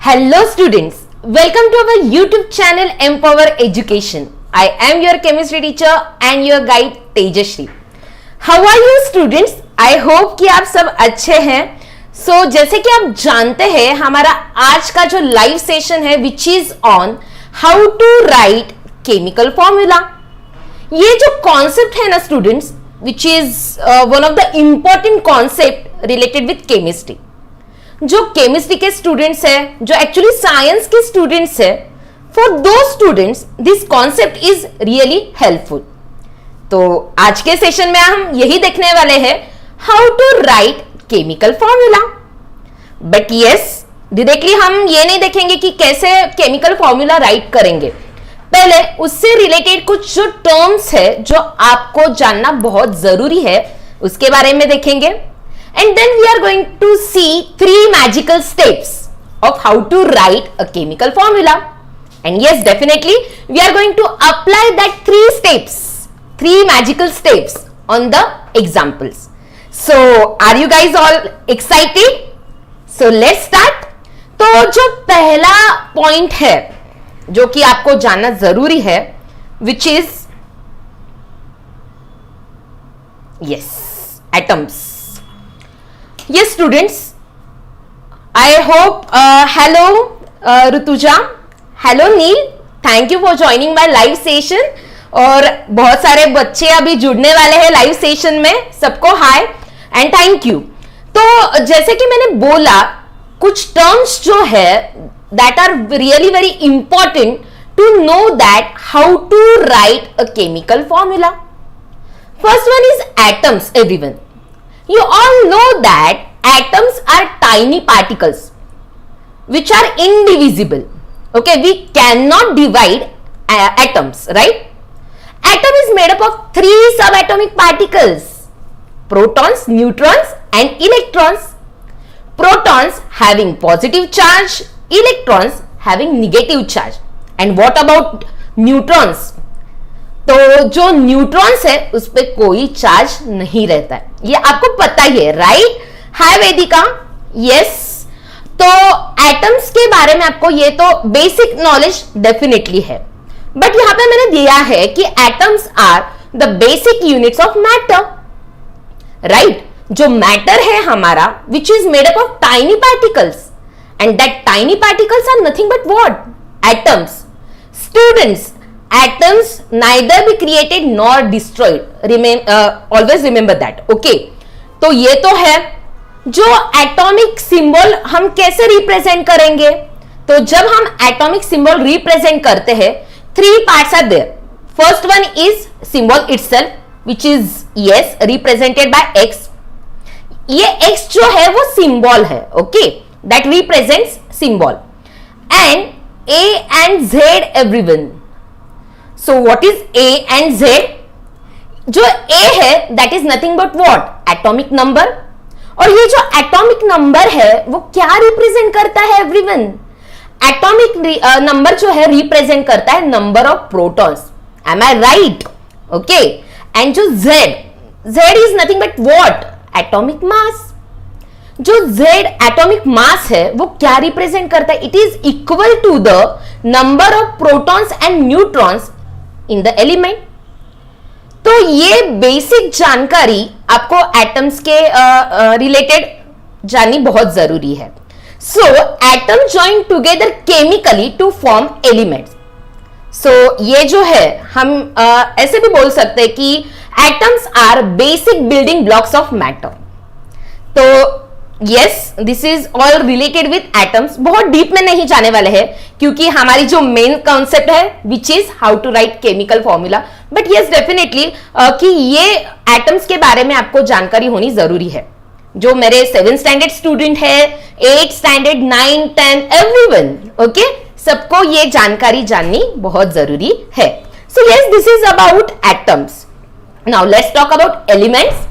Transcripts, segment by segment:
Hello students, welcome to our YouTube channel Empower Education. I am your chemistry teacher and your guide Tejashri. How are you students? I hope कि आप सब अच्छे हैं. So जैसे कि आप जानते हैं हमारा आज का जो लाइव सेशन है which is on how to write chemical formula. ये जो कॉन्सेप्ट है ना students which is one of the important concept related with chemistry. जो केमिस्ट्री के स्टूडेंट्स हैं, जो एक्चुअली साइंस के स्टूडेंट्स हैं, फॉर दो students this concept is really helpful. तो आज के सेशन में हम यही देखने वाले हैं how to write chemical formula. But yes, directly हम ये नहीं देखेंगे कि कैसे केमिकल फॉर्मूला राइट करेंगे. पहले उससे रिलेटेड कुछ जो टर्म्स है जो आपको जानना बहुत जरूरी है उसके बारे में देखेंगे. And then we are going to see three magical steps of how to write a chemical formula. And yes, definitely we are going to apply that three magical steps on the examples. So are you guys all excited? So let's start. तो जो पहला point है जो कि आपको जानना जरूरी है which is yes, atoms. Yes students, I hope hello Rutuja, hello Neil, thank you for joining my live session. और बहुत सारे बच्चे अभी जुड़ने वाले हैं लाइव सेशन में, सबको हाय एंड थैंक यू. तो जैसे कि मैंने बोला कुछ टर्म्स जो है that are really very important to know that how to write a chemical formula. First one is atoms. Everyone, you all know that atoms are tiny particles which are indivisible. Okay, we cannot divide atoms, right? Atom is made up of three subatomic particles: protons, neutrons and electrons. Protons having positive charge, electrons having negative charge. And what about neutrons? तो जो neutrons है उस पर कोई charge नहीं रहता है, ये आपको पता ही है, राइट? Hi Vedika, yes. तो एटम्स के बारे में आपको ये तो बेसिक नॉलेज डेफिनेटली है, बट यहां पे मैंने दिया है कि atoms are the basic units of matter, right? जो मैटर है हमारा which is made up of tiny particles and that tiny particles are nothing but what? Atoms. Students, atoms neither be created nor destroyed. Always remember that. Okay, तो ये तो है. जो atomic symbol हम कैसे रिप्रेजेंट करेंगे? तो जब हम एटॉमिक सिंबल रिप्रेजेंट करते हैं, three parts are there. First one is symbol itself which is yes represented by X. ये एक्स जो है वो सिंबल है, okay, that represents symbol. And A and Z everyone. So what is A and Z? जो A है that is nothing but what? Atomic number. और ये जो atomic number है वो क्या represent करता है everyone? Atomic number जो है represent करता है number of protons. Am I right? Okay. And जो Z is nothing but what? Atomic mass. जो Z atomic mass है वो क्या represent करता है? It is equal to the number of protons and neutrons in the element. तो ये basic जानकारी आपको एटम्स के रिलेटेड जाननी बहुत जरूरी है. So atom join together chemically to form elements. So ये जो है हम ऐसे भी बोल सकते हैं कि atoms are basic building blocks of matter. तो yes, this is all related with atoms. बहुत डीप में नहीं जाने वाले हैं क्योंकि हमारी जो मेन कॉन्सेप्ट है which is how to write chemical formula. But yes, definitely कि ये एटम्स के बारे में आपको जानकारी होनी जरूरी है. जो मेरे 7th स्टैंडर्ड स्टूडेंट है, 8th standard, 9th, 10th, everyone, okay, सबको ये जानकारी जाननी बहुत जरूरी है. सो yes, this is about atoms. Now let's talk about elements.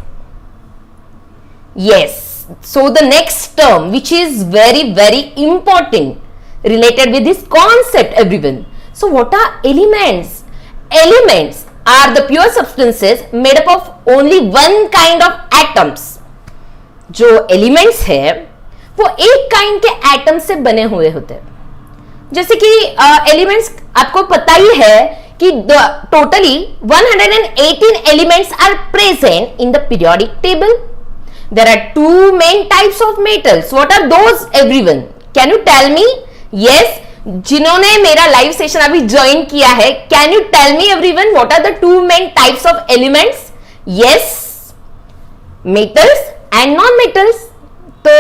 Yes, so the next term which is very important related with this concept everyone. So what are elements? Elements are the pure substances made up of only one kind of atoms. जो elements है वो एक kind के atom से बने हुए होते हैं। जैसे कि एलिमेंट्स आपको पता ही है कि totally 118 elements are present in the periodic table. There are two main types of metals. What are those everyone? Can you tell me? Yes, जिन्होंने मेरा लाइव सेशन अभी ज्वाइन किया है, can you tell me everyone what are the two main types of elements? Yes, metals and non metals. तो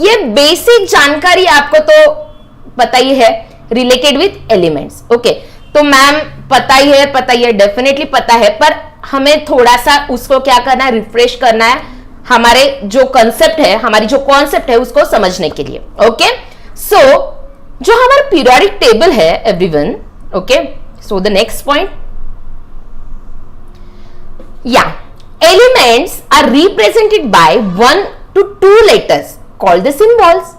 ये basic जानकारी आपको तो पता ही है रिलेटेड विथ एलिमेंट्स। ओके, तो मैम पता ही है, डेफिनेटली पता है, पर हमें थोड़ा सा उसको क्या करना है, रिफ्रेश करना है, हमारे जो कंसेप्ट है, हमारी जो कॉन्सेप्ट है उसको समझने के लिए। ओके, सो जो हमारा पीरियोडिक टेबल है everyone, okay, so the next point, या elements are represented by 1 to 2 letters called the symbols।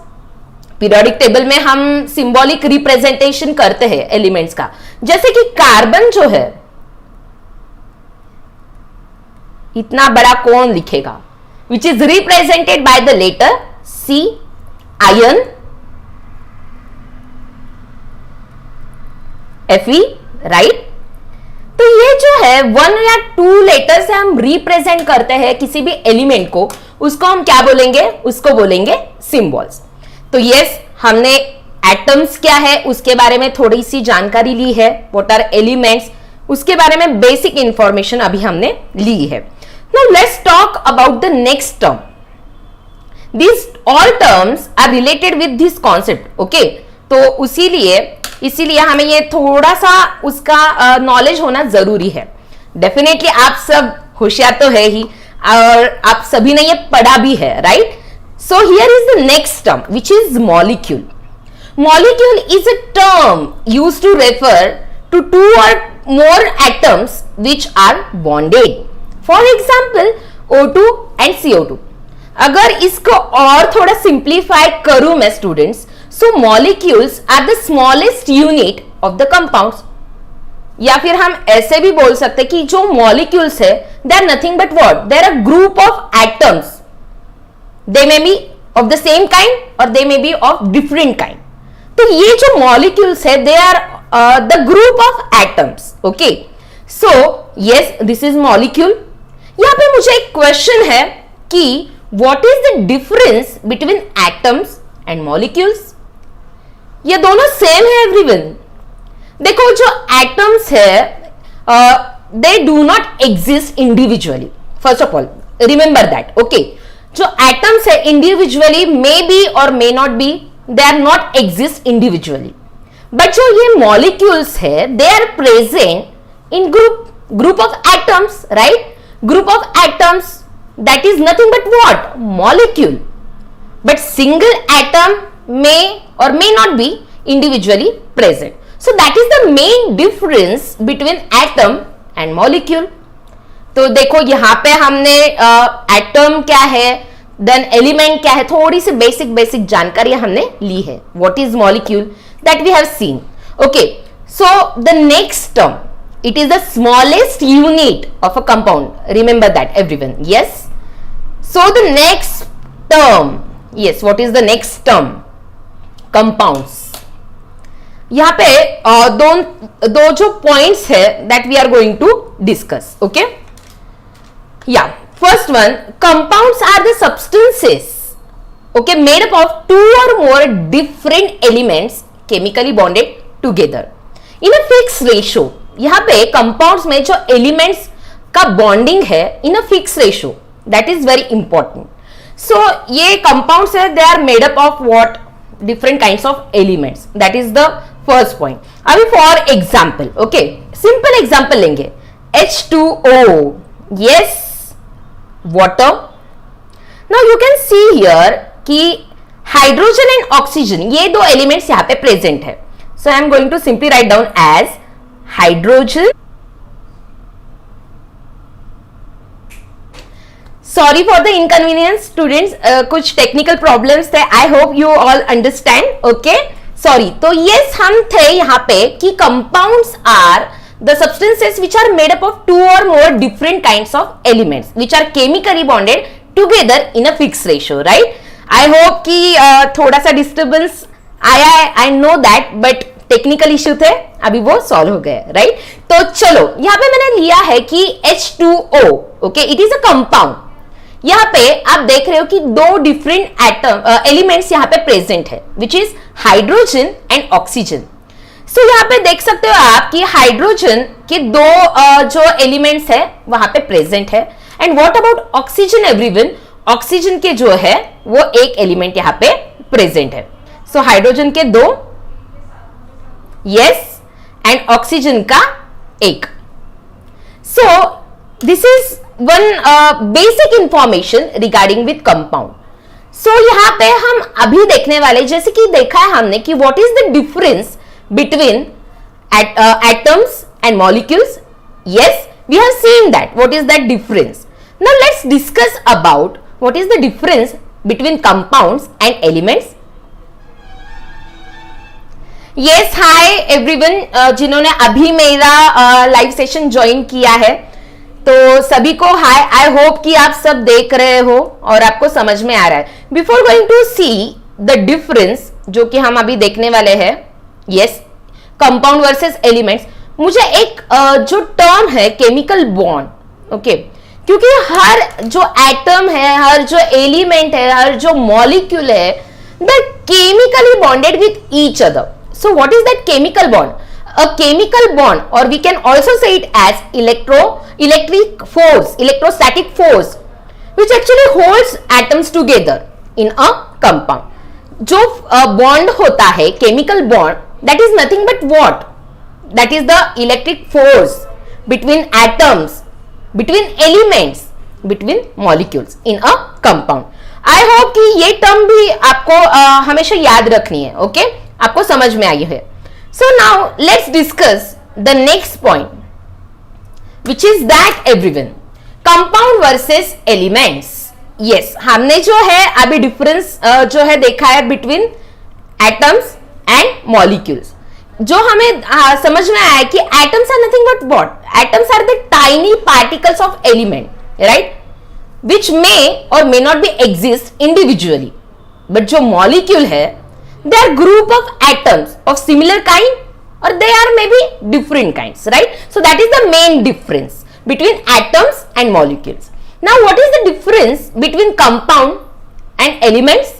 Periodic table में हम सिंबॉलिक रिप्रेजेंटेशन करते हैं एलिमेंट्स का। जैसे कि कार्बन जो है, इतना बड़ा कौन लिखेगा, which is represented by the letter C. Iron Fe, right. तो ये जो है 1 या 2 लेटर से हम रिप्रेजेंट करते हैं किसी भी एलिमेंट को, उसको हम क्या बोलेंगे? उसको बोलेंगे सिंबल्स। तो यस, हमने एटम्स क्या है उसके बारे में थोड़ी सी जानकारी ली है, व्हाट आर एलिमेंट्स, उसके बारे में बेसिक इंफॉर्मेशन अभी हमने ली है। Now let's talk about the next term. These all terms are related with this concept, okay? तो इसीलिए हमें ये थोड़ा सा उसका नॉलेज होना जरूरी है। डेफिनेटली आप सब होशियार तो है ही, और आप सभी ने ये पढ़ा भी है, right? So here is the next term which is molecule. Molecule is a term used to refer to 2 or more atoms which are bonded. For example, O2 and CO2. अगर इसको और थोड़ा सिंप्लीफाई करूं मैं students, so molecules are the smallest unit of the compounds. या फिर हम ऐसे भी बोल सकते हैं कि जो मॉलिक्यूल्स है they are nothing but what, they are a group of atoms. They may be of the same kind और they may be of different kind. तो ये जो मॉलिक्यूल्स है they are the group of atoms. Okay, so yes, this is molecule. यहां पे मुझे एक question है कि what is the difference between atoms and molecules? ये दोनों सेम है एवरीवन। देखो, जो एटम्स है they do not exist individually, first of all remember that, okay? जो एटम्स है individually may be or may not be, they are not exist individually, but जो ये molecules है they are present in group of atoms, right? Group of atoms, that is nothing but what? Molecule. But single atom may or may not be individually present. So that is the main difference between atom and molecule. तो देखो यहाँ पे हमने atom क्या है, then element क्या है, थोड़ी सी बेसिक जानकारी हमने ली है। What is molecule? That we have seen. Okay. So the next term, it is the smallest unit of a compound. Remember that everyone. Yes. So the next term, yes, what is the next term? Compounds. यहाँ पे दो जो points है that we are going to discuss. Okay? Yeah. First one, compounds are the substances, okay, made up of 2 or more different elements chemically bonded together in a fixed ratio. यहाँ पे compounds में जो elements का bonding है in a fix ratio, that is very important. So ये compounds है, they are made up of what? Different kinds of elements, that is the first point. अभी for example, okay, simple example लेंगे, H2O, yes, water. Now you can see here कि hydrogen and oxygen, ये दो elements यहाँ पे present है। So I am going to simply write down as hydrogen. Sorry for the inconvenience students, कुछ technical problems थे, I hope you all understand. Okay, sorry. तो yes, हम थे यहाँ पे कि compounds are the substances which are made up of 2 or more different kinds of elements which are chemically bonded together in a fixed ratio, right? I hope कि थोड़ा सा disturbance आया है, I know that, but technical issue थे, अभी वो solve हो गए, राइट। तो चलो यहाँ पे मैंने लिया है कि H2O, okay, it is a compound. यहाँ पे आप देख रहे हो कि दो डिफरेंट एलिमेंट्स यहाँ पे प्रेजेंट है, which is hydrogen and oxygen. So यहाँ पे देख सकते हो आप कि हाइड्रोजन के दो जो एलिमेंट्स है वहां पे प्रेजेंट है, and what about oxygen everyone, oxygen के जो है वो एक एलिमेंट यहाँ पे प्रेजेंट है। सो हाइड्रोजन के दो, यस, एंड ऑक्सीजन का एक। So this is one basic information regarding with compound. So यहां पे हम अभी देखने वाले, जैसे कि देखा है हमने कि what is the difference between atoms and molecules. Yes, we have seen that. What is that difference? Now let's discuss about what is the difference between compounds and elements. Yes, hi everyone, जिन्होंने अभी मेरा live session join किया है, तो सभी को हाय। आई hope कि आप सब देख रहे हो और आपको समझ में आ रहा है। Before going to see the difference जो कि हम अभी देखने वाले हैं, यस, कंपाउंड वर्सेस एलिमेंट्स, मुझे एक जो टर्म है केमिकल बॉन्ड, ओके, क्योंकि हर जो एटम है, हर जो एलिमेंट है, हर जो मॉलिक्यूल है, the chemically bonded with each other. So what is that chemical bond? A chemical bond, or we can also say it as electric force, electrostatic force, which actually holds atoms together in a compound. जो bond होता है chemical bond, that is nothing but what? That is the electric force between atoms, between elements, between molecules in a compound. I hope कि ये term भी आपको हमेशा याद रखनी है, okay? आपको समझ में आई है। So now let's discuss the next point, which is that everyone, compound versus elements. Yes, हमने जो है अभी डिफरेंस जो है देखा है between atoms and molecules. जो हमें समझ में आया कि atoms are nothing but what? Atoms are the tiny particles of element, right? Which may or may not be exist individually. But जो molecule है, they are group of atoms of similar kind, or they are maybe different kinds, right? So that is the main difference between atoms and molecules. Now what is the difference between compound and elements?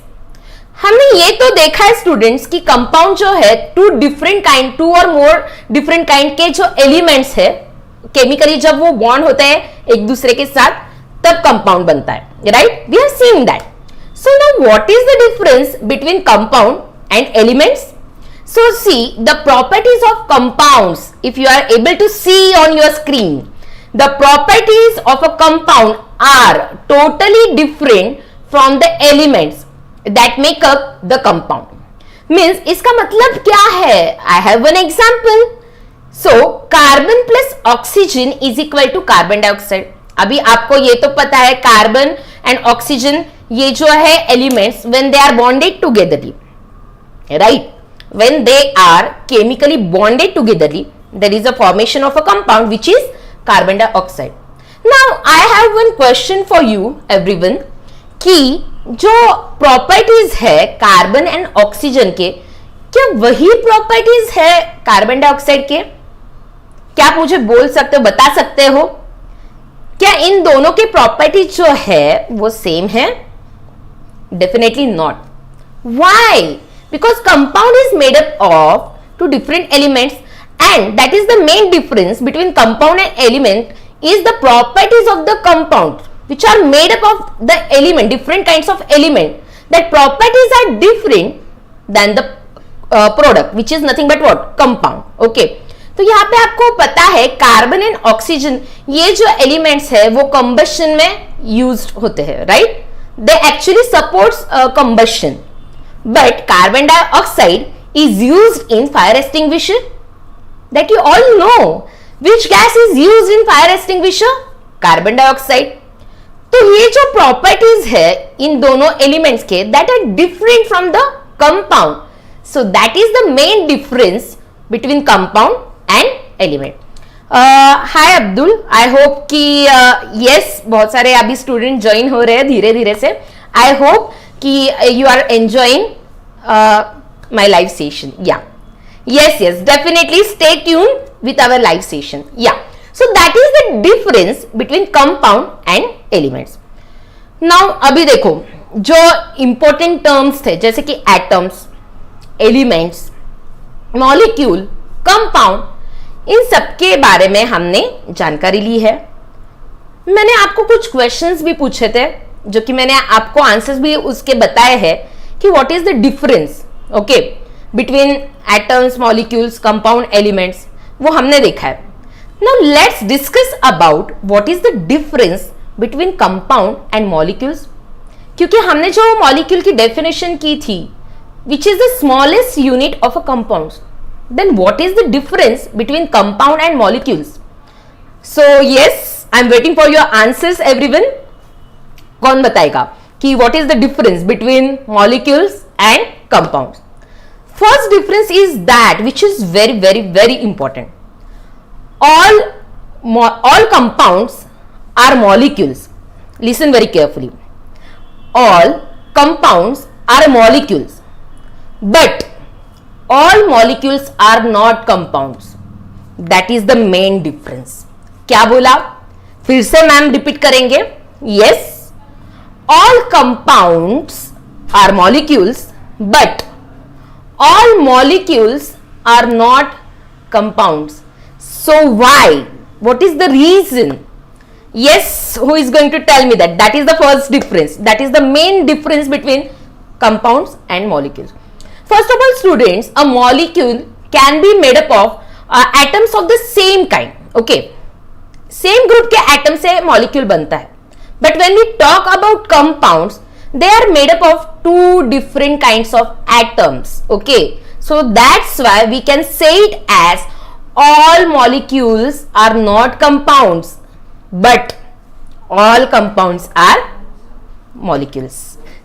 हमने ये तो देखा है students कि compound जो है to different kind, to और more different kind के जो एलिमेंट्स है, केमिकली जब वो बॉन्ड होते हैं एक दूसरे के साथ तब कंपाउंड बनता है, right? We have seen that. So now what is the difference between compound and elements? So see the properties of compounds. If you are able to see on your screen, the properties of a compound are totally different from the elements that make up the compound. Means इसका मतलब क्या है? I have one example. So carbon plus oxygen is equal to carbon dioxide. अभी आपको ये तो पता है कार्बन एंड ऑक्सीजन ये जो है elements when they are bonded togetherly, right? When they are chemically bonded togetherly, there is a formation of a compound which is carbon dioxide. Now I have one question for you everyone, कि जो properties है carbon and oxygen के, क्या वही properties है carbon dioxide के? क्या आप मुझे बोल सकते हो, बता सकते हो क्या इन दोनों के प्रॉपर्टीज जो है वो सेम है? Definitely not. Why? Because compound is made up of two different elements, and that is the main difference between compound and element is the properties of the compound which are made up of the element, different kinds of element. That properties are different than the product which is nothing but what? Compound. Okay. तो यहाँ पे आपको पता है carbon and oxygen ये जो elements है वो कंबशन में यूज्ड होते हैं, right? They actually supports combustion. But carbon dioxide is used in fire extinguisher. That you all know. Which gas is used in fire extinguisher? Carbon dioxide. तो ये जो properties है इन दोनों elements के, that are different from the compound. So that is the main difference between compound and element. Hi Abdul, I hope कि yes बहुत सारे अभी स्टूडेंट ज्वाइन हो रहे हैं धीरे धीरे से. I hope कि you are enjoying my live session. Yeah. Yes, definitely stay tuned with our live session. Yeah. So that is the difference between compound and elements. Now अभी देखो जो important terms थे जैसे कि atoms, elements, molecule, compound, इन सबके बारे में हमने जानकारी ली है. मैंने आपको कुछ क्वेश्चंस भी पूछे थे जो कि मैंने आपको आंसर्स भी उसके बताए हैं कि what is the difference okay between atoms, molecules, compound, elements, वो हमने देखा है. Now let's discuss about what is the difference between compound and molecules. क्योंकि हमने जो मॉलिक्यूल की डेफिनेशन की थी which is the smallest unit of a compound, then what is the difference between compound and molecules. So yes, I am waiting for your answers everyone. कौन बताएगा कि what is the difference between molecules and compounds. First difference is that which is very very very important. all compounds are molecules. Listen very carefully. All compounds are molecules, but all molecules are not compounds. That is the main difference. क्या बोला? फिर से ma'am repeat करेंगे. Yes, all compounds are molecules, but all molecules are not compounds. So why? What is the reason? Yes, who is going to tell me that? That is the first difference. That is the main difference between compounds and molecules. First of all, students, a molecule can be made up of atoms of the same kind. Okay, same group के atom से molecule बनता है. But when we talk about compounds, they are made up of two different kinds of atoms. Okay, so that's why we can say it as all molecules are not compounds, but all compounds are molecules.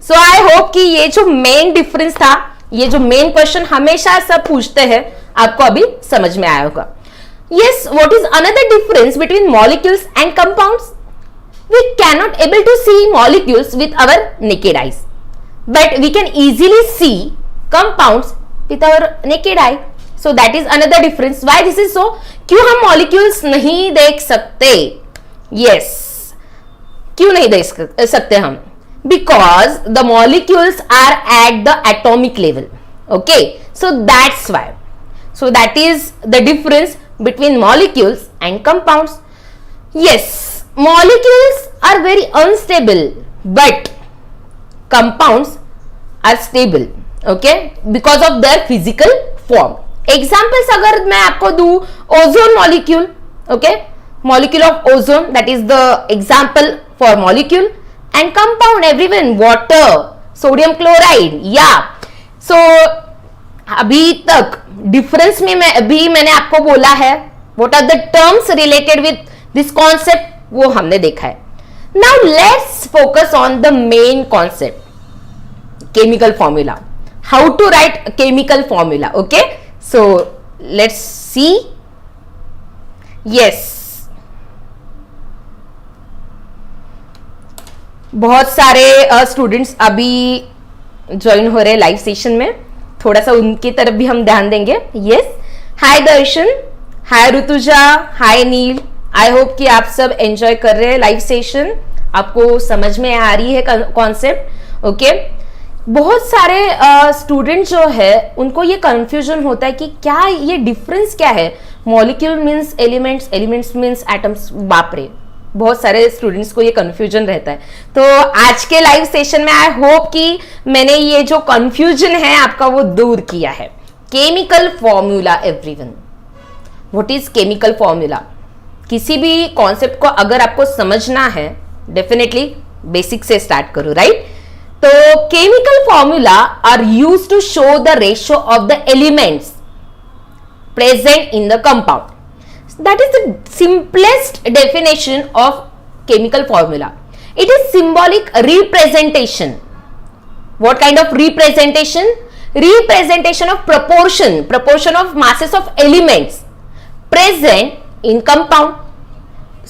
So I hope कि ये जो main difference था, ये जो main question हमेशा सब पूछते हैं, आपको अभी समझ में आया होगा. Yes, what is another difference between molecules and compounds? We cannot able to see molecules with our naked eyes, but we can easily see compounds with our naked eye. So that is another difference. Why this is so? क्यों हम molecules नहीं देख सकते? Yes, क्यों नहीं देख सकते हम? Because the molecules are at the atomic level. Okay, so that's why. So that is the difference between molecules and compounds. Yes, molecules are very unstable, but compounds are stable. Okay, because of their physical form. Examples अगर मैं आपको दूं, ozone molecule, okay, molecule of ozone, that is the example for molecule. And compound everyone, water, sodium chloride. या सो अभी तक difference में मैंने आपको बोला है what are the terms related with this concept, वो हमने देखा है. Now let's focus on the main concept, chemical formula. How to write chemical formula. Okay, so let's see. Yes, बहुत सारे स्टूडेंट्स अभी ज्वाइन हो रहे हैं लाइव सेशन में, थोड़ा सा उनकी तरफ भी हम ध्यान देंगे. Yes, hi Darshan, hi Rituja, hi Neel. I hope कि आप सब एंजॉय कर रहे हैं लाइव सेशन, आपको समझ में आ रही है कॉन्सेप्ट. ओके, बहुत सारे स्टूडेंट जो है उनको ये कंफ्यूजन होता है कि क्या ये डिफरेंस क्या है, molecule means elements, elements means atoms. बाप रे, बहुत सारे स्टूडेंट्स को ये कंफ्यूजन रहता है. तो आज के लाइव सेशन में आई होप कि मैंने ये जो कंफ्यूजन है आपका वो दूर किया है. Chemical formula everyone, what is chemical formula? किसी भी कॉन्सेप्ट को अगर आपको समझना है, डेफिनेटली बेसिक से स्टार्ट करो, राइट? तो chemical formula are use to show the ratio of the elements present in the compound. That is the simplest definition of chemical formula. It is symbolic representation. What kind of representation? Representation of proportion of masses of elements present in compound.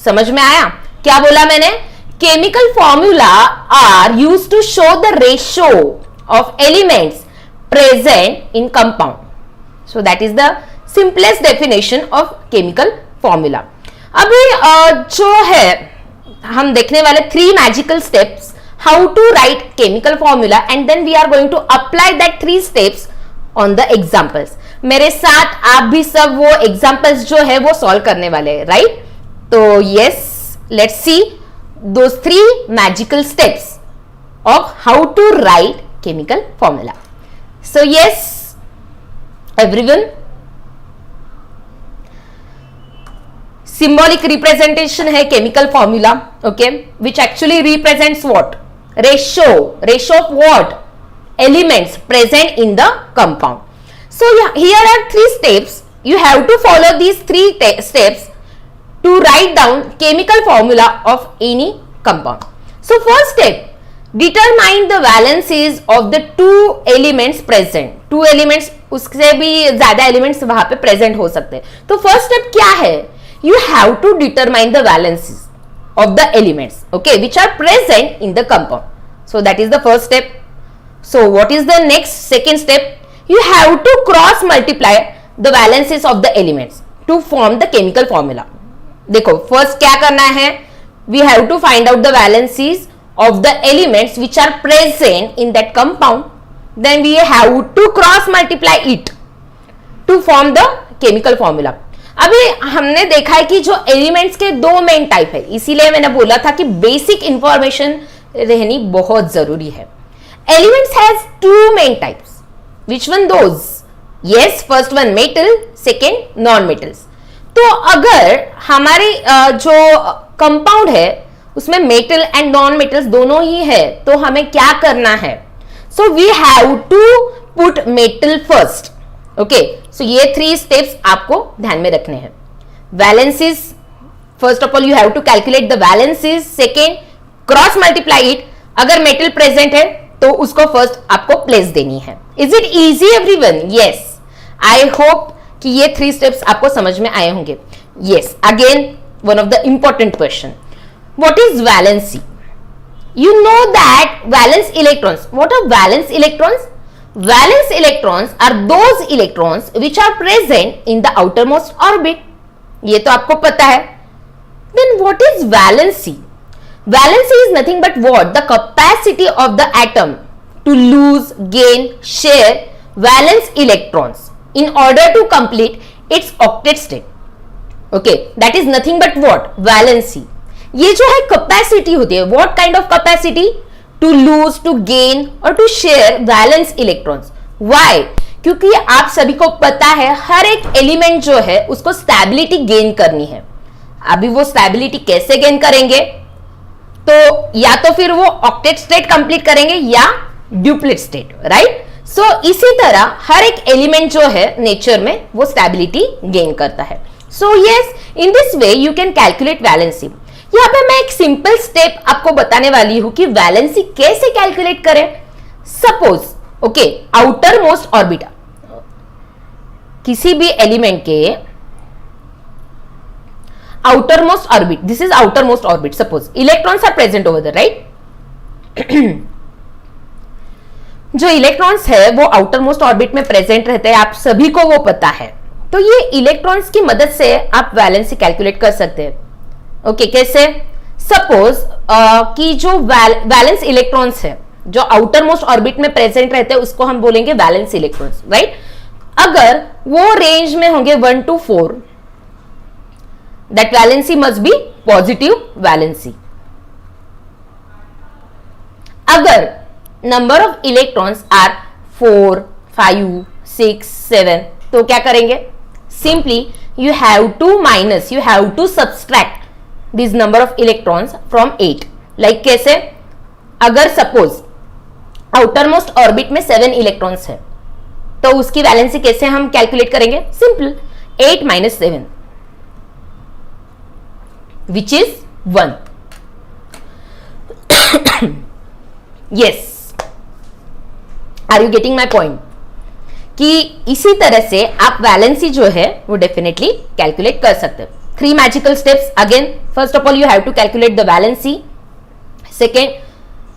समझ में आया क्या बोला मैंने? chemical formula are used to show the ratio of elements present in compound. So that is the simplest definition of chemical formula. अभी जो है हम देखने वाले 3 magical steps how to write chemical formula and then we are going to apply that 3 steps on the examples. मेरे साथ आप भी सब वो examples जो है वो solve करने वाले हैं, right? तो yes, let's see those 3 magical steps of how to write chemical formula. So yes, everyone, symbolic representation है chemical formula, okay, which actually represents what? Ratio of what? Elements present in the compound. So here are 3 steps. You have to follow these 3 steps to write down chemical formula of any compound. So first step, determine the valencies of the 2 elements present. 2 elements, उससे भी ज्यादा elements वहां पे present हो सकते हैं. तो first step क्या है? You have to determine the valencies of the elements, okay, which are present in the compound. So that is the first step. So what is the next second step? You have to cross multiply the valencies of the elements to form the chemical formula. देखो first क्या करना है? We have to find out the valencies of the elements which are present in that compound. Then we have to cross multiply it to form the chemical formula. अभी हमने देखा है कि जो एलिमेंट्स के 2 मेन टाइप है, इसीलिए मैंने बोला था कि बेसिक इंफॉर्मेशन रहनी बहुत जरूरी है. Elements has 2 main types. Which one those? Yes, first one metal, second non metals. तो अगर हमारी जो कंपाउंड है उसमें मेटल एंड नॉन मेटल्स दोनों ही है तो हमें क्या करना है? So we have to put metal first. Okay, so ये 3 स्टेप्स आपको ध्यान में रखने हैं. Valencies, first of all you have to calculate the valencies. Second, cross multiply it. अगर मेटल प्रेजेंट है तो उसको फर्स्ट आपको प्लेस देनी है. Is it easy everyone? Yes, I hope कि ये 3 स्टेप्स आपको समझ में आए होंगे. Yes, again one of the important question, what is valency? You know that valence electrons. What are valence electrons? Valence electrons are those electrons which are present in the outermost orbit. ये तो आपको पता है. Then what is valency? Valency is nothing but what? The capacity of the atom to lose, gain, share valence electrons in order to complete its octet state. Okay, that is nothing but what? Valency. ये जो है capacity होती है. What kind of capacity? To lose, to gain और to share valence electrons. Why? क्योंकि आप सभी को पता है हर एक एलिमेंट जो है उसको स्टेबिलिटी गेन करनी है. अभी वो स्टेबिलिटी कैसे गेन करेंगे? तो या तो फिर वो ऑक्टेट स्टेट कंप्लीट करेंगे या ड्यूप्लेट स्टेट, राइट? सो इसी तरह हर एक एलिमेंट जो है नेचर में वो स्टेबिलिटी गेन करता है. So yes, in this way you can calculate valency. यहां पे मैं एक सिंपल स्टेप आपको बताने वाली हूं कि वैलेंसी कैसे कैलकुलेट करें. Suppose okay, outer most orbit, किसी भी एलिमेंट के outer most orbit, this is outer most orbit. Suppose electrons are present over there, right? जो इलेक्ट्रॉन्स है वो आउटर मोस्ट ऑर्बिट में प्रेजेंट रहते हैं, आप सभी को वो पता है. तो ये इलेक्ट्रॉन्स की मदद से आप वैलेंसी कैलकुलेट कर सकते हैं. ओके, कैसे? सपोज कि जो वैलेंस इलेक्ट्रॉन्स है जो आउटर मोस्ट ऑर्बिट में प्रेजेंट रहते हैं उसको हम बोलेंगे वैलेंस इलेक्ट्रॉन्स, राइट? अगर वो रेंज में होंगे 1 to 4, that valency must be positive valency. अगर नंबर ऑफ इलेक्ट्रॉन्स आर 4, 5, 6, 7 तो क्या करेंगे? Simply you have to subtract this number of electrons from 8. like कैसे? अगर सपोज आउटर मोस्ट ऑर्बिट में 7 इलेक्ट्रॉन्स है तो उसकी वैलेंसी कैसे हम कैलकुलेट करेंगे? Simple, 8 - 7 which is 1. yes, are you getting my point? कि इसी तरह से आप वैलेंसी जो है वो डेफिनेटली कैलकुलेट कर सकते हैं. 3 magical steps. Again, first of all you have to calculate the valency. Second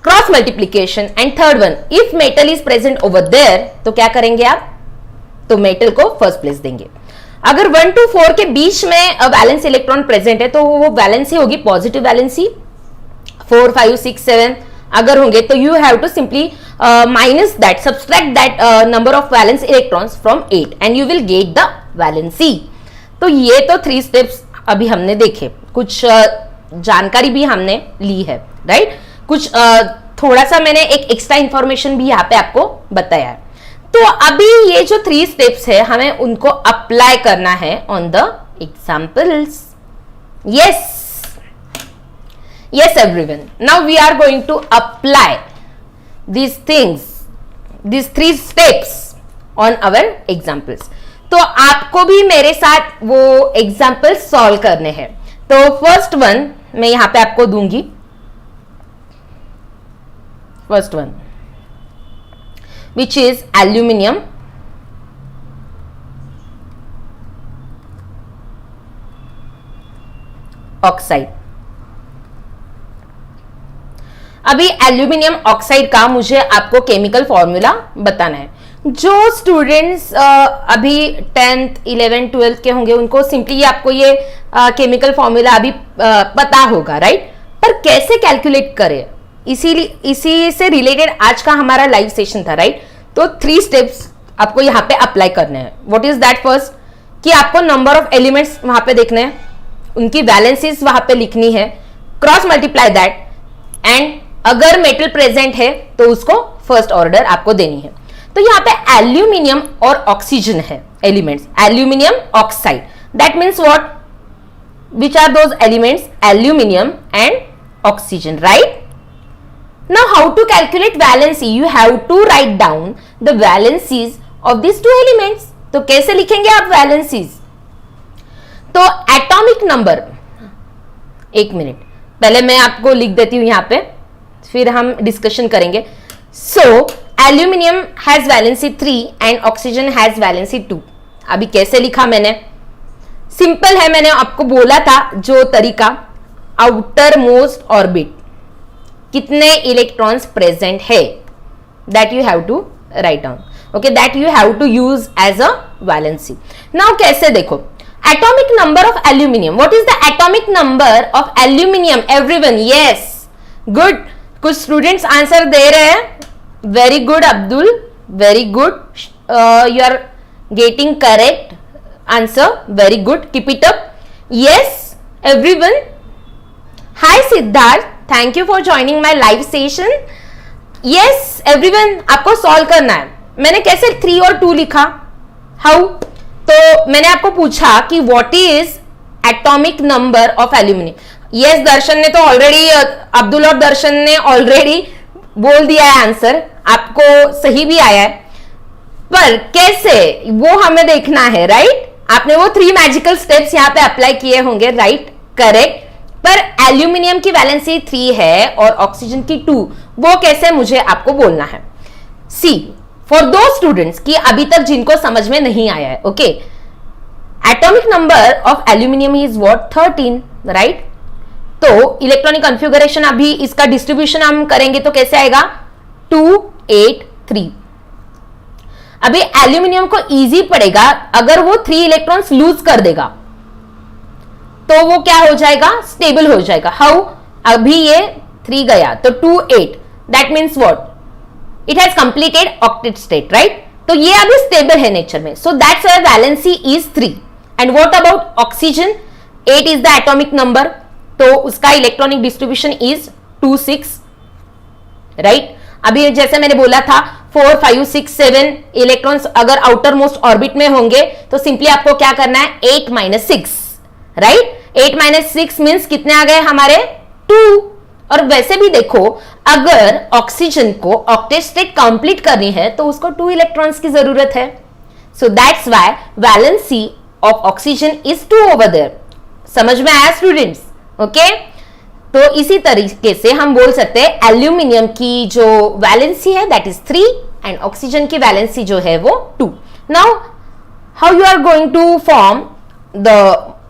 cross multiplication, and third one if metal is present over there तो क्या करेंगे आप, तो मेटल को फर्स्ट प्लेस देंगे। अगर 1 to 4 के बीच में वैलेंस इलेक्ट्रॉन प्रेजेंट है तो वो वैलेंसी होगी पॉजिटिव वैलेंसी। 4, 5, 6, 7 अगर होंगे तो you have to simply minus that, subtract that number of valence electrons from 8 and you will get the valency. तो ये तो 3 स्टेप्स अभी हमने देखे, कुछ जानकारी भी हमने ली है, राइट। कुछ थोड़ा सा मैंने एक एक्स्ट्रा इंफॉर्मेशन भी यहाँ पे आपको बताया है। तो अभी ये जो 3 स्टेप्स है हमें उनको अप्लाई करना है on the examples. yes everyone, now we are going to apply these things, these 3 steps on our examples। तो आपको भी मेरे साथ वो एग्जाम्पल सॉल्व करने हैं। तो फर्स्ट वन मैं यहां पे आपको दूंगी, first one which is aluminium oxide. अभी एल्यूमिनियम ऑक्साइड का मुझे आपको केमिकल फॉर्मूला बताना है। जो स्टूडेंट्स अभी 10th 11th 12th के होंगे उनको सिंपली आपको ये केमिकल फॉर्मूला अभी पता होगा, राइट। पर कैसे कैलकुलेट करें, इसी से रिलेटेड आज का हमारा लाइव सेशन था, राइट। तो 3 स्टेप्स आपको यहाँ पे अप्लाई करने हैं। What is that? फर्स्ट कि आपको नंबर ऑफ एलिमेंट्स वहां पे देखने हैं, उनकी वैलेंसीज वहां पे लिखनी है, क्रॉस मल्टीप्लाई दैट, एंड अगर मेटल प्रेजेंट है तो उसको फर्स्ट ऑर्डर आपको देनी है। तो यहाँ पे एल्यूमिनियम और ऑक्सीजन है elements, aluminium oxide, that means what, which are those elements, aluminium and oxygen, right. Now how to calculate valency? You have to write down the valencies of these 2 elements. तो कैसे लिखेंगे आप valencies? तो atomic number, एक minute पहले मैं आपको लिख देती हूं यहां पे, फिर हम डिस्कशन करेंगे। So aluminium has valency 3 and oxygen has valency 2। अभी कैसे लिखा मैंने, सिंपल है, मैंने आपको बोला था जो तरीका, आउटर मोस्ट ऑर्बिट कितने इलेक्ट्रॉन्स प्रेजेंट है, that you have to write down, okay, that you have to use as a valency. Now कैसे देखो, atomic number of aluminium, what is the atomic number of aluminium? Everyone, yes, good, कुछ students answer दे रहे हैं, very good Abdul, very good, you are getting correct answer, very good, keep it up. Yes everyone, hi Siddharth, thank you for joining my live session. Yes everyone, आपको solve करना है। मैंने कैसे 3 और 2 लिखा, हाउ? तो मैंने आपको पूछा कि what is atomic number of aluminium. Yes, Darshan ने तो ऑलरेडी, अब्दुल और दर्शन ने ऑलरेडी बोल दिया है आंसर, आपको सही भी आया है, पर कैसे वो हमें देखना है, राइट। आपने वो 3 मैजिकल स्टेप्स यहाँ पे अप्लाई किए होंगे, राइट, करेक्ट। पर एल्यूमिनियम की वैलेंसी 3 है और ऑक्सीजन की 2, वो कैसे मुझे आपको बोलना है। सी, फॉर दो स्टूडेंट्स की अभी तक जिनको समझ में नहीं आया है, okay, atomic number of aluminium is what, 13, right. तो इलेक्ट्रॉनिक कॉन्फ़िगरेशन अभी इसका डिस्ट्रीब्यूशन हम करेंगे तो कैसे आएगा, 2, 8, 3। अभी एल्यूमिनियम को इजी पड़ेगा, अगर वो 3 इलेक्ट्रॉन्स लूज कर देगा तो वो क्या हो जाएगा, स्टेबल हो जाएगा। हाउ? अभी ये 3 गया तो 2, 8, that means what, it has completed octet state, right. तो ये अभी स्टेबल है नेचर में, सो that's why valency is 3। And what about oxygen, 8 is the atomic number, तो उसका इलेक्ट्रॉनिक डिस्ट्रीब्यूशन इज 2, 6, राइट। अभी जैसे मैंने बोला था 4, 5, 6, 7 इलेक्ट्रॉन्स अगर आउटर मोस्ट ऑर्बिट में होंगे तो सिंपली आपको क्या करना है, 8 - 6, राइट। 8 - 6 मीन्स कितने आ गए हमारे, 2। और वैसे भी देखो, अगर ऑक्सीजन को ऑक्टेट स्टेट कंप्लीट करनी है तो उसको 2 इलेक्ट्रॉन्स की जरूरत है, so that's why valency of oxygen is 2 over there. समझ में आया स्टूडेंट्स? ओके, तो इसी तरीके से हम बोल सकते हैं एल्यूमिनियम की जो वैलेंसी है दैट इज 3 एंड ऑक्सीजन की वैलेंसी जो है वो 2। Now how you are going to form the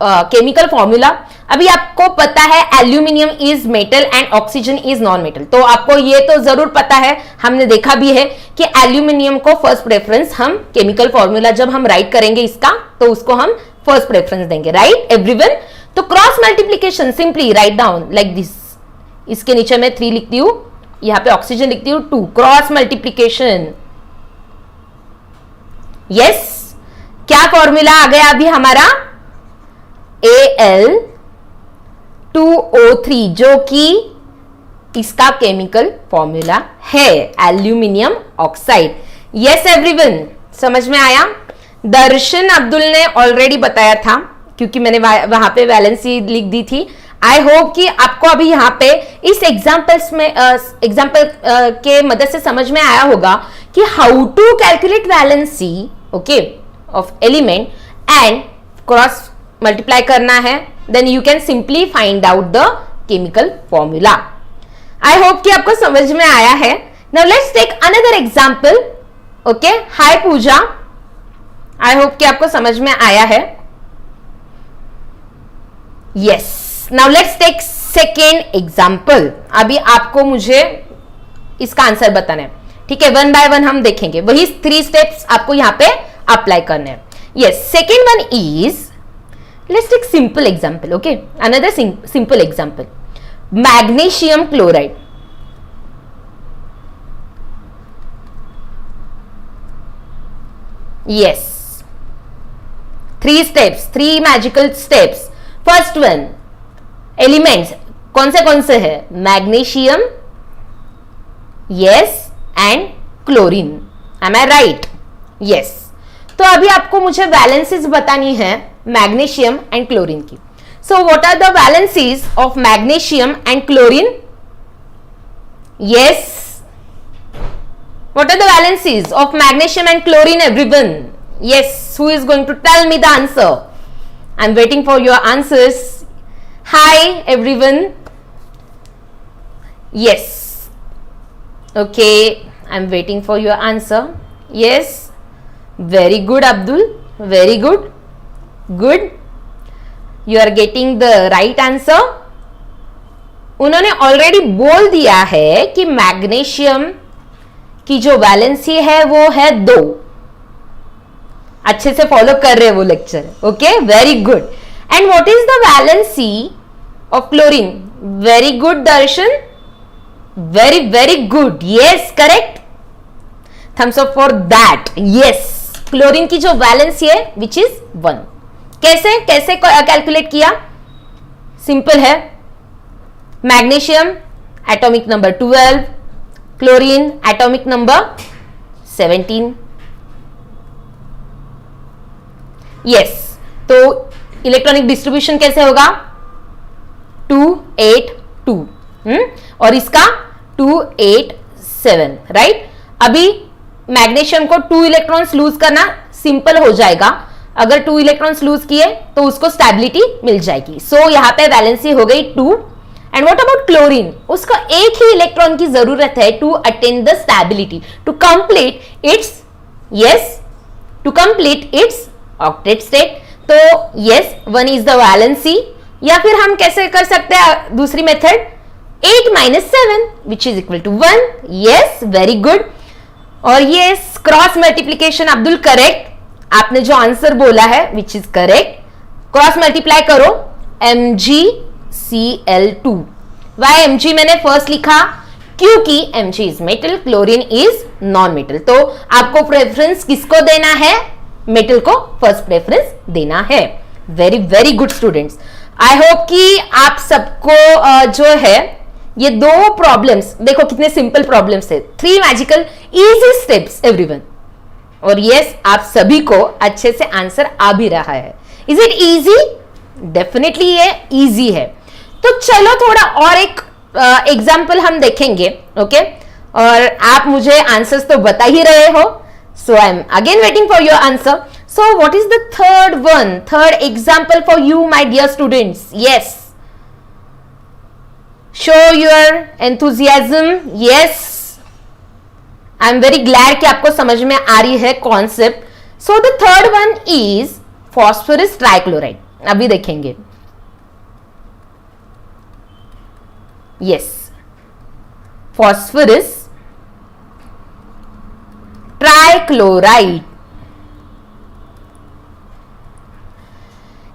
chemical formula. अभी आपको पता है aluminium is metal and oxygen is non metal, तो आपको ये तो जरूर पता है, हमने देखा भी है कि एल्यूमिनियम को फर्स्ट प्रेफरेंस हम केमिकल फॉर्मूला जब हम राइट करेंगे इसका, तो उसको हम फर्स्ट प्रेफरेंस देंगे, राइट एवरीवन। तो cross multiplication simply write down like this, इसके नीचे मैं 3 लिखती हूं, यहां पे ऑक्सीजन लिखती हूं 2, क्रॉस मल्टीप्लीकेशन। यस, क्या फॉर्मूला आ गया अभी हमारा, Al2O3, जो कि इसका केमिकल फॉर्मूला है एल्यूमिनियम ऑक्साइड। यस एवरीवन, समझ में आया। दर्शन अब्दुल ने ऑलरेडी बताया था, क्योंकि मैंने वहां पे वैलेंसी लिख दी थी। आई होप कि आपको अभी यहाँ पे इस एग्जाम्पल के मदद से समझ में आया होगा कि how to calculate valency, okay, of element and cross multiply करना है, then you can simply find out the chemical formula. I hope कि आपको समझ में आया है। Now let's take another example. Okay, hi Pooja, I hope कि आपको समझ में आया है। Yes, now let's take second example. अभी आपको मुझे इसका आंसर बताना है, ठीक है, 1 बाय 1 हम देखेंगे, वही 3 स्टेप्स आपको यहां पे अप्लाई करने हैं। Yes, second one is, let's take simple example, okay, another simple example, magnesium chloride. Yes, 3 steps, 3 magical steps. First one, elements कौन से है, magnesium, yes, and chlorine. Am I right? Yes. तो अभी आपको मुझे वैलेंसीज बतानी है मैग्नीशियम एंड क्लोरीन की। So what are the valencies of magnesium and chlorine? Yes, what are the valencies of magnesium and chlorine everyone? Yes, who is going to tell me the answer? I am waiting for your answers. Hi everyone. Yes, okay, I am waiting for your answer. Yes, very good Abdul, very good, good, you are getting the right answer. उन्होंने already बोल दिया है कि magnesium की जो valency है वो है 2। अच्छे से फॉलो कर रहे हैं वो lecture, okay, very good. And what is the valency of chlorine? Very good Darshan, very very good, yes correct, thumbs up for that. Yes, chlorine की जो वैलेंसी है विच इज 1। कैसे कैसे कैलकुलेट किया? सिंपल है, magnesium atomic number 12, chlorine atomic number 17। Yes, तो electronic distribution कैसे होगा? 2 8 2, और इसका 2 8 7, राइट। अभी मैग्नीशियम को 2 इलेक्ट्रॉन्स लूज करना सिंपल हो जाएगा, अगर 2 इलेक्ट्रॉन्स लूज किए तो उसको स्टेबिलिटी मिल जाएगी। सो यहाँ पे वैलेंसी हो गई 2। And what about chlorine? उसको एक ही इलेक्ट्रॉन की जरूरत है to attain the stability, to complete its, yes, to complete its octet state. तो यस, 1 इज द वैलेंसी। या फिर हम कैसे कर सकते हैं दूसरी method, 8 - 7 which is equal to 1। Yes, very good. और ये क्रॉस मल्टीप्लीकेशन अब्दुल करेक्ट, आपने जो आंसर बोला है which is correct. Cross multiply करो, MgCl2। वाई Mg मैंने फर्स्ट लिखा? क्योंकि Mg is metal, chlorine is non metal. तो आपको प्रेफरेंस किसको देना है? मेटल को फर्स्ट प्रेफरेंस देना है। Very very good students. आई होप कि आप सबको जो है ये 2 प्रॉब्लम्स, देखो कितने सिंपल प्रॉब्लम्स है, 3 मैजिकल इजी स्टेप्स एवरीवन। और यस, आप सभी को अच्छे से आंसर आ भी रहा है। Is it easy? डेफिनेटली ये इजी है। तो चलो थोड़ा और एक एग्जाम्पल हम देखेंगे, ओके, और आप मुझे आंसर्स तो बता ही रहे हो, so I am again waiting for your answer. So what is the third one, third example for you my dear students? Yes, show your enthusiasm. Yes, I am very glad कि आपको समझ में आ रही है concept. So the third one is phosphorus trichloride. अभी देखेंगे, yes, phosphorus trichloride.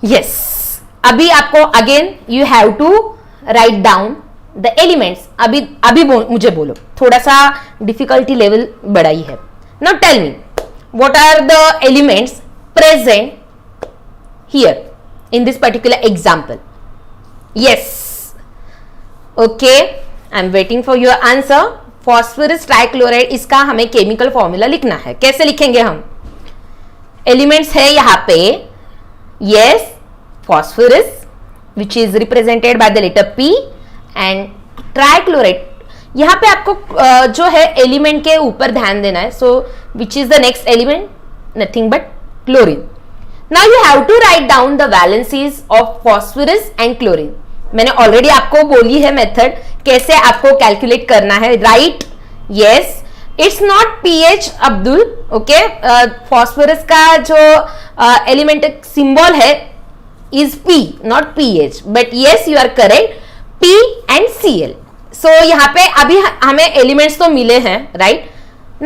Yes, अभी आपको again you have to write down the elements. अभी मुझे बोलो, थोड़ा सा डिफिकल्टी लेवल बढ़ाई है. Now tell me what are the elements present here in this particular example. Yes, okay, I am waiting for your answer. Phosphorus trichloride, इसका हमें chemical formula लिखना है. कैसे लिखेंगे हम? एलिमेंट्स है यहां पे. Yes, phosphorus which is represented by the letter P and trichloride. यहाँ पे आपको जो है एलिमेंट के ऊपर ध्यान देना है. So which is the next element? Nothing but chlorine. Now you have to write down the valencies of phosphorus and chlorine. मैंने ऑलरेडी आपको बोली है मेथड कैसे आपको कैलकुलेट करना है. Right, yes, it's not PH Abdul. Okay, phosphorus का जो एलिमेंट सिंबल है is P, not PH, but yes, you are correct. P and Cl. So यहाँ पे अभी हमें एलिमेंट्स तो मिले हैं, right?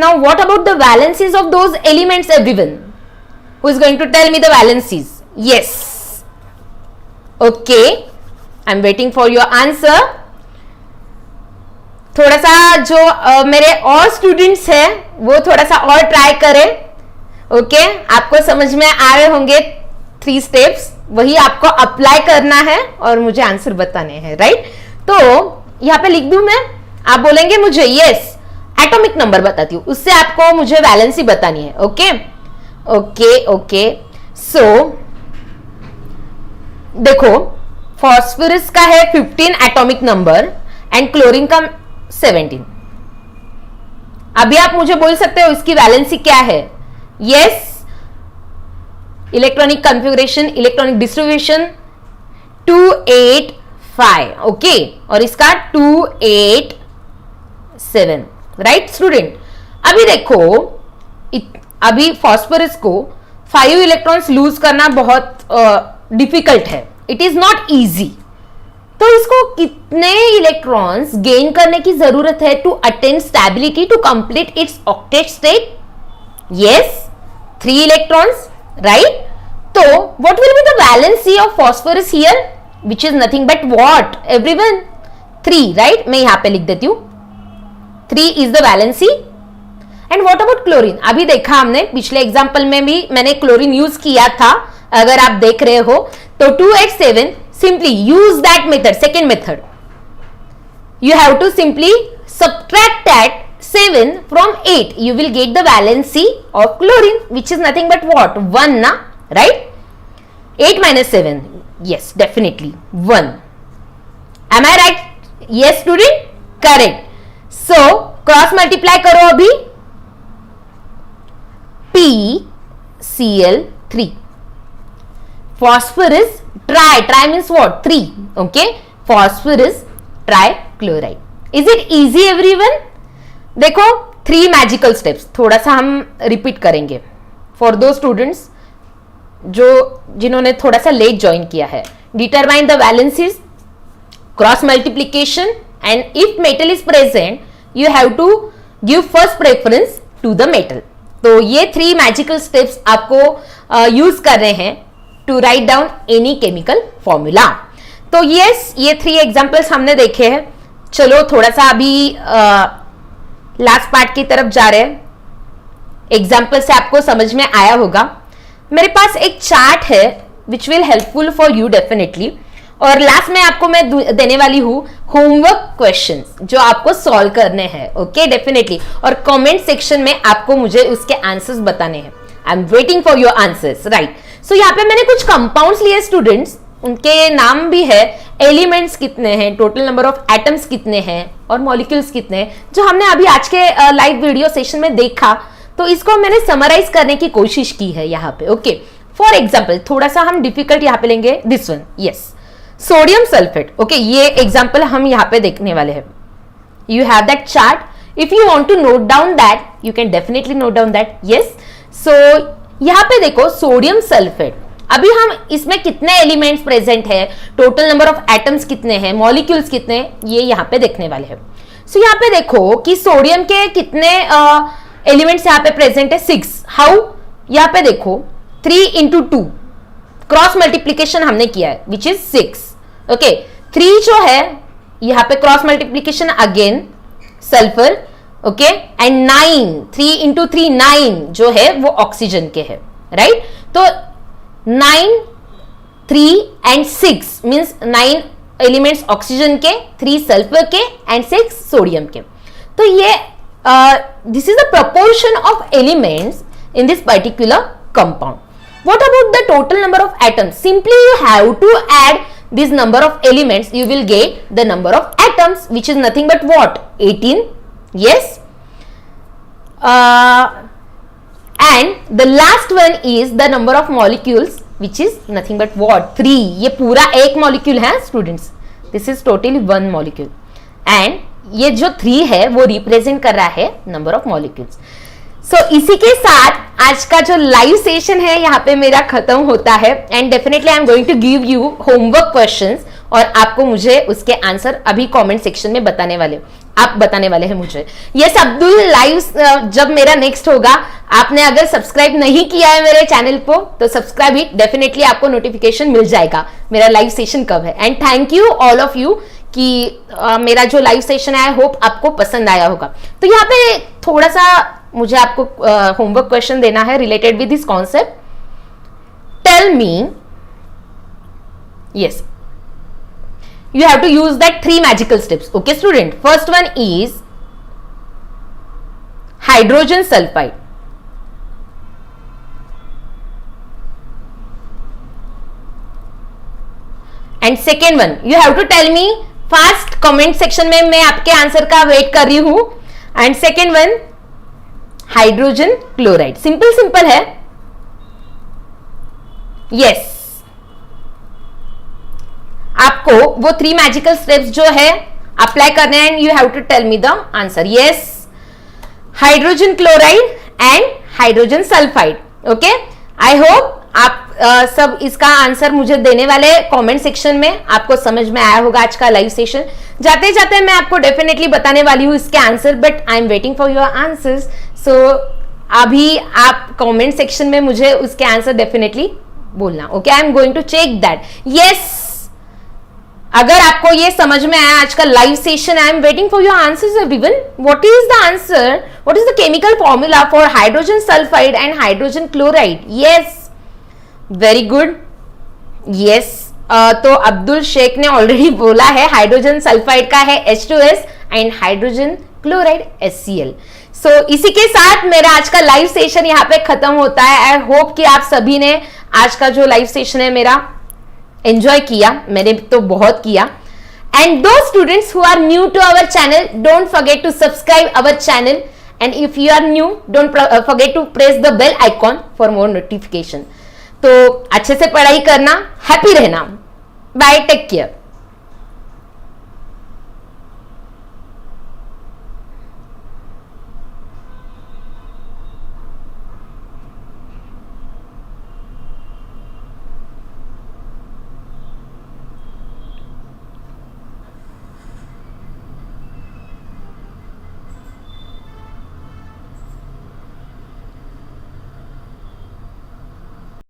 Now what about the valencies of those elements, everyone? Who is going to tell me the valencies? Yes. Okay, I'm waiting for your answer. थोड़ा सा जो मेरे और स्टूडेंट्स हैं वो थोड़ा सा और ट्राई करें. ओके, आपको समझ में आ रहे होंगे 3 स्टेप्स, वही आपको अप्लाई करना है और मुझे आंसर बताने हैं. राइट, तो यहां पे लिख दूं मैं, आप बोलेंगे मुझे यस एटॉमिक नंबर बताती हूं, उससे आपको मुझे वैलेंसी बतानी है. ओके ओके ओके, सो देखो, फॉस्फोरस का है 15 एटॉमिक नंबर एंड क्लोरीन का 17. अभी आप मुझे बोल सकते हो इसकी वैलेंसी क्या है. Yes, electronic configuration, electronic distribution 285. Okay, और इसका 287. राइट स्टूडेंट, अभी देखो, अभी फॉस्फोरस को 5 इलेक्ट्रॉन्स लूज करना बहुत डिफिकल्ट है. It is not easy. तो इसको कितने इलेक्ट्रॉन्स गेन करने की जरूरत है to attain stability to complete its octet state? Yes, 3 electrons. Right? So what will be the valency of phosphorus here? Which is nothing but what? Everyone? 3, right? मैं यहाँ पे लिख देती हूँ. 3 is the valency. And what about chlorine? अभी देखा हमने पिछले एग्जाम्पल में भी मैंने क्लोरीन यूज किया था. अगर आप देख रहे हो तो 287, simply use that method, second method. You have to simply subtract that 7 from 8. You will get the valency of chlorine, which is nothing but what? 1, na? Right? 8 minus 7. Yes, definitely 1. Am I right? Yes, student? Correct. So, cross multiply करो अभी. PCl3. Phosphorus tri means what? 3. Okay? Phosphorus trichloride. Is it easy, everyone? देखो, 3 magical steps थोड़ा सा हम repeat करेंगे for दो students जिन्होंने थोड़ा सा लेट ज्वाइन किया है. Determine the valencies, cross multiplication, and if metal is present you have to give first preference to the metal. तो ये 3 मैजिकल स्टेप्स आपको यूज कर रहे हैं to write down any chemical formula. तो यस, ये 3 एग्जाम्पल्स हमने देखे हैं. चलो थोड़ा सा अभी लास्ट पार्ट की तरफ जा रहे हैं. एग्जाम्पल से आपको समझ में आया होगा. मेरे पास एक चार्ट है which will helpful for you definitely. और लास्ट में आपको मैं देने वाली हूं होमवर्क क्वेश्चंस जो आपको सॉल्व करने हैं. Okay, definitely. और कमेंट सेक्शन में आपको मुझे उसके आंसर्स बताने हैं. I am waiting for your answers. Right, so यहाँ पे मैंने कुछ कंपाउंड्स लिए स्टूडेंट्स, उनके नाम भी है, एलिमेंट्स कितने हैं, टोटल नंबर ऑफ एटम्स कितने हैं और मॉलिक्यूल्स कितने हैं, जो हमने अभी आज के लाइव वीडियो सेशन में देखा. तो इसको मैंने समराइज करने की कोशिश की है यहाँ पे. ओके, फॉर एग्जाम्पल थोड़ा सा हम डिफिकल्ट यहाँ पे लेंगे. This one, yes, sodium sulphate. Okay, ये एग्जाम्पल हम यहाँ पे देखने वाले हैं. You have that chart. If you want to note down that you can definitely note down that. Yes, so यहाँ पे देखो सोडियम सल्फेट. अभी हम इसमें कितने एलिमेंट्स प्रेजेंट है, टोटल नंबर ऑफ एटम्स कितने हैं, मॉलिक्यूल्स कितने हैं, ये यहाँ पे देखने वाले हैं। सो यहाँ पे देखो कि सोडियम के कितने एलिमेंट्स यहाँ पे प्रेजेंट है, 6। हाउ, यहाँ पे देखो 3 इंटू 2 क्रॉस मल्टीप्लीकेशन हमने किया है विच इज 6। ओके, 3 जो है यहाँ पे cross multiplication again sulphur, okay, and 9, 3 into 3 9 जो है वो ऑक्सीजन के है, राइट। तो 9, 3 एंड 6 मीन्स 9 एलिमेंट्स ऑक्सीजन के, 3 सल्फर के एंड 6 सोडियम के। तो ये this is the proportion of elements in this particular compound. What about the total number of atoms? Simply you have to add this number of elements, you will get the number of atoms, which is nothing but what? 18. Yes. And the last one is the number of molecules, which is nothing but what? 3. ये पूरा एक molecule है students. This is totally one molecule. And ये जो 3 है वो represent कर रहा है number of molecules. सो इसी के साथ आज का जो लाइव सेशन है यहाँ पे मेरा खत्म होता है। And definitely I am going to give you homework questions और आपको मुझे उसके आंसर अभी कमेंट सेक्शन में बताने वाले, आप बताने वाले हैं मुझे। यस अब्दुल, लाइव जब मेरा नेक्स्ट होगा, आपने अगर सब्सक्राइब नहीं किया है मेरे चैनल को तो सब्सक्राइब ही, डेफिनेटली आपको नोटिफिकेशन मिल जाएगा मेरा लाइव सेशन कब है। And thank you all of you कि मेरा जो लाइव सेशन है आई होप आपको पसंद आया होगा। तो यहाँ पे थोड़ा सा मुझे आपको होमवर्क क्वेश्चन देना है related with this concept. Tell me, yes, you have to use that 3 magical steps. Okay student, first one is hydrogen sulfide. And second one, you have to tell me fast comment section में, मैं आपके answer का wait कर रही हूं। And second one, hydrogen chloride. Simple है। Yes, आपको वो 3 मैजिकल स्टेप्स जो है अप्लाई करने हैं and you have to tell me the answer. Yes, hydrogen chloride and hydrogen sulphide. Okay, I hope आप सब इसका आंसर मुझे देने वाले कमेंट सेक्शन में। आपको समझ में आया होगा आज का लाइव सेशन। जाते जाते मैं आपको डेफिनेटली बताने वाली हूँ इसके answer, but I am waiting for your answers. So अभी आप कमेंट सेक्शन में मुझे उसके आंसर डेफिनेटली बोलना। Okay, I am going to check that. Yes, अगर आपको ये समझ में आया आज का live session, I am waiting for your answers everyone. What is the answer? What is the chemical formula for hydrogen sulphide and hydrogen chloride? Yes, very good. Yes, तो अब्दुल शेख ने ऑलरेडी बोला है हाइड्रोजन सल्फाइड का है H2S and hydrogen chloride HCl। सो इसी के साथ मेरा आज का लाइव सेशन यहाँ पे खत्म होता है। आई होप कि आप सभी ने आज का जो लाइव सेशन है मेरा एंजॉय किया। मैंने तो बहुत किया। And to students who are new to our channel, don't forget to subscribe our channel, and if you are new don't forget to press the bell icon for more notification. तो अच्छे से पढ़ाई करना, हैप्पी रहना। Bye, take care.